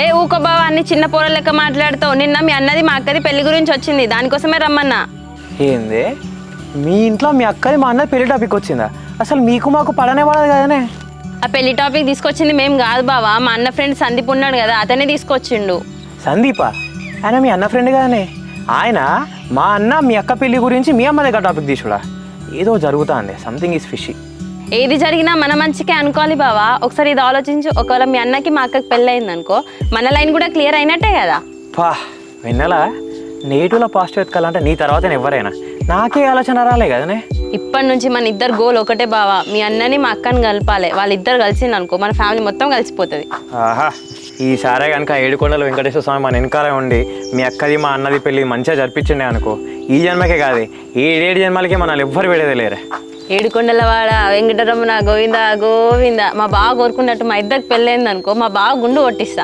ఏ ఊకో బావా అన్ని చిన్న పోరల లెక్క మాట్లాడుతావు. నిన్న మీ అన్నది మా అక్కది పెళ్లి గురించి వచ్చింది, దానికోసమే రమ్మన్నా. ఏంది మీ ఇంట్లో మీ అక్కది మా అన్నది పెళ్లి టాపిక్ వచ్చిందా? అసలు మీకు మాకు పడనే పడదు కదనే. ఆ పెళ్లి టాపిక్ తీసుకొచ్చింది మేము కాదు బావా, మా అన్న ఫ్రెండ్ సందీప్ ఉన్నాడు కదా, అతనే తీసుకొచ్చిండు. సందీపా? ఆయన మీ అన్న ఫ్రెండ్ కదనే. ఆయన మా అన్న మీ అక్క పెళ్లి గురించి మీ అమ్మ దగ్గర టాపిక్ తీసుడా? ఏదో జరుగుతా అండి, సంథింగ్ ఈజ్ ఫిషీ. ఏది జరిగినా మన మంచికే అనుకోవాలి బావా. ఒకసారి ఇది ఆలోచించు, ఒకవేళ మీ అన్నకి మా అక్కకి పెళ్ళి అయింది అనుకో, మన లైన్ కూడా క్లియర్ అయినట్టే కదా. పా విన్నలా నెగిటివ్లో పాజిటివ్ ఎత్తుకాలంటే నీ తర్వాతనే ఎవరైనా. నాకే ఆలోచన రాలే కదనే. ఇప్పటి నుంచి మన ఇద్దరు గోల్ ఒకటే బావా, మీ అన్నని మా అక్కని కలపాలి. వాళ్ళిద్దరు కలిసింది అనుకో మన ఫ్యామిలీ మొత్తం కలిసిపోతుంది. ఆహా, ఈసారే కనుక ఏడుకొండల వెంకటేశ్వర స్వామి మన వెనకాలే ఉండి మీ అక్కది మా అన్నది పెళ్ళి మంచిగా జరిపించండి అనుకో, ఈ జన్మకే కాదు ఏడేడు జన్మలకి మనల్ని ఎవ్వరు విడేదే లేరే. ఏడుకొండలవాడ వెంకటరమణ గోవింద గోవింద. మా బావ కోరుకున్నట్టు మా ఇద్దరికి పెళ్ళైంది అనుకో, మా బావ గుండు కొట్టిస్తా.